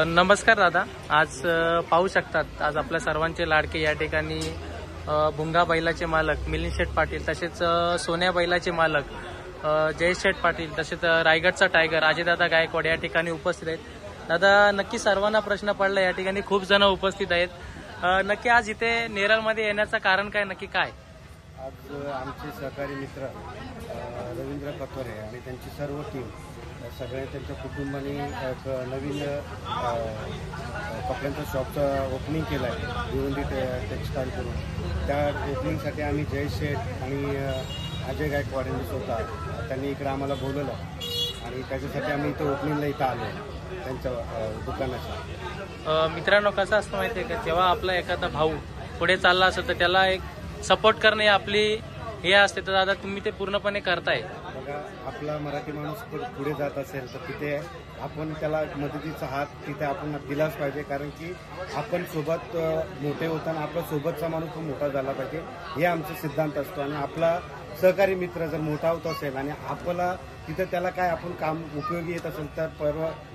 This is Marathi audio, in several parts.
नमस्कार दादा. आज पाहू शकतात आज आपल्या सर्वांचे लाडके या ठिकाणी भुंगा बैलाचे मालक मिलिंद शेठ पाटील, तसेच सोन्या बैलाचे मालक जयेश शेठ पाटील, तसेच रायगडचा टायगर अजयदादा गायकवाड या ठिकाणी उपस्थित आहेत. दादा, नक्की सर्वांना प्रश्न पडला, या ठिकाणी खूप जण उपस्थित आहेत. नक्की आज इथे नेरळमध्ये येण्याचं कारण काय, नक्की काय? आज आमचे सहकारी मित्र रवींद्र कतोरे आणि त्यांची सर्व टीम सगळे त्यांच्या कुटुंबाने एक नवीन कपड्यांचं शॉपचं ओपनिंग केलं आहे भिवंडी टेक्स्टाईल करून. त्या ओपनिंगसाठी आम्ही जय शेठ आणि अजय गायकवाड यांनी स्वतः त्यांनी इकडे आम्हाला बोलवलं आणि त्याच्यासाठी आम्ही इथं ओपनिंगला इथं आलो त्यांच्या दुकानाच्या. मित्रांनो, कसं असतं माहिती आहे का, जेव्हा आपला एखादा भाऊ पुढे चालला असेल तर त्याला एक सपोर्ट करणे आपली हे असते. तर दादा, तुम्ही ते पूर्णपणे करताय. बघा, आपला मराठी माणूस पुढे जात असेल तर तिथे आपण त्याला मदतीचा हात तिथे आपण दिलाच पाहिजे, कारण की आपण सोबत मोठे होताना आपला सोबतचा माणूस पण मोठा झाला पाहिजे, हे आमचा सिद्धांत असतो. आणि आपला सहकारी मित्र जर मोठा होत असेल आणि आपला तिथं त्याला काय आपण काम उपयोगी येत असेल तर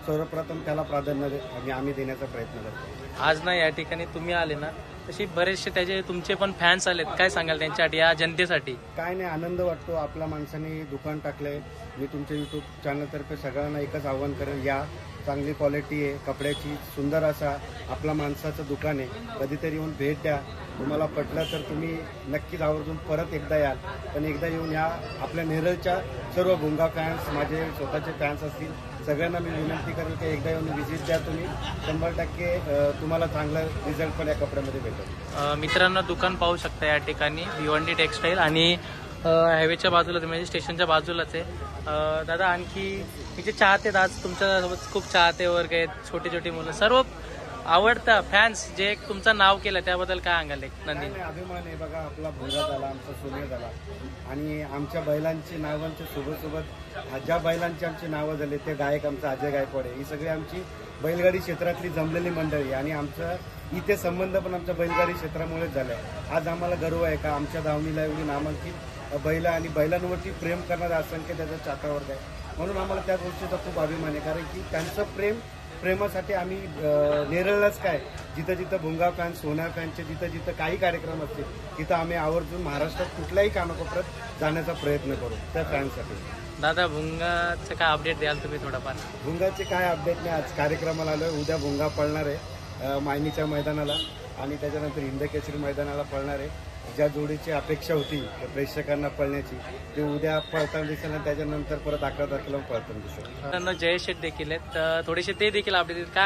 सर्वप्रथम त्याला प्राधान्य आम्ही देण्याचा प्रयत्न करतो. आज ना या ठिकाणी तुम्ही आले ना, तशी बरेचसे त्याचे तुमचे पण फॅन्स आलेत, काय सांगाल त्यांच्यासाठी, या जनतेसाठी? काय नाही, आनंद वाटतो. आपल्या माणसाने दुकान टाकलंय. मी तुमच्या यूट्यूब चॅनलतर्फे सगळ्यांना एकच आव्हान करेन, या चांगली क्वालिटी आहे कपड्याची, सुंदर असा आपला माणसाचं दुकान आहे, कधीतरी येऊन भेट द्या. तुम्हाला पटलं तर तुम्ही नक्कीच आवर्जून परत एकदा याल, पण एकदा येऊन या. आपल्या नेरळच्या सर्व भुंगा फॅन्स, माझे स्वतःचे फॅन्स असतील, सगळ्यांना मी विनंती करेन की एकदा येऊन व्हिजिट द्या तुम्ही. 100% तुम्हाला चांगला रिझल्ट पण या कपड्यामध्ये भेटेल. मित्रांनो, दुकान पाहू शकता या ठिकाणी भिवंडी टेक्स्टाईल आणि हायवेच्या बाजूला, म्हणजे स्टेशनच्या बाजूलाच आहे. दादा, आणखी तिचे चाहते आज तुमच्यासोबत खूप चाहते वर्ग आहेत, छोटे छोटे मुलं, सर्व आवडता फॅन्स जे एक तुमचं नाव केलं त्याबद्दल काय सांगाल? एक नंदी अभिमान आहे. बघा, आपला भुंगा झाला, आमचा सोन्या झाला, आणि आमच्या बैलांची नावांच्या सोबत ज्या बैलांची आमची नावं झाले ते गायक आमचा अजय गायकवाड आहे. ही सगळी आमची बैलगाडी क्षेत्रातली जमलेली मंडळी, आणि आमचा इथे संबंध पण आमच्या बैलगाडी क्षेत्रामुळेच झाला आहे. आज आम्हाला गर्व आहे का आमच्या दावणीला एवढी नामांकित बैल आणि बैलांवरती प्रेम करणारा असंख्य त्याचा चाकावर्ग आहे. म्हणून आम्हाला त्या गोष्टीचा खूप अभिमान आहे, कारण की त्यांचं प्रेमासाठी आम्ही नेरळलाच काय, जिथं जिथं भुंगा फॅन, सोन्या फॅनचे जिथं जिथं काही कार्यक्रम असतील तिथं आम्ही आवर्जून महाराष्ट्रात कुठल्याही कानाकोपऱ्यात जाण्याचा प्रयत्न करू त्या फॅनसाठी. दादा, भुंगाचं काय अपडेट द्याल तुम्ही थोडाफार? भुंगाचे काय अपडेट नाही, आज कार्यक्रमाला आलोय. उद्या भुंगा पळणार आहे मायनीच्या मैदानाला, आणि त्याच्यानंतर हिंदकेसरी मैदानाला पळणार आहे. ज्या जोडीची अपेक्षा होती प्रेक्षकांना पळण्याची, ते उद्या पळताना दिसेल आणि त्याच्यानंतर परत 11 तारखेला पळताना दिसेल. जयेश शेठ देखील आहेत, थोडेसे ते देखील अपडेट काय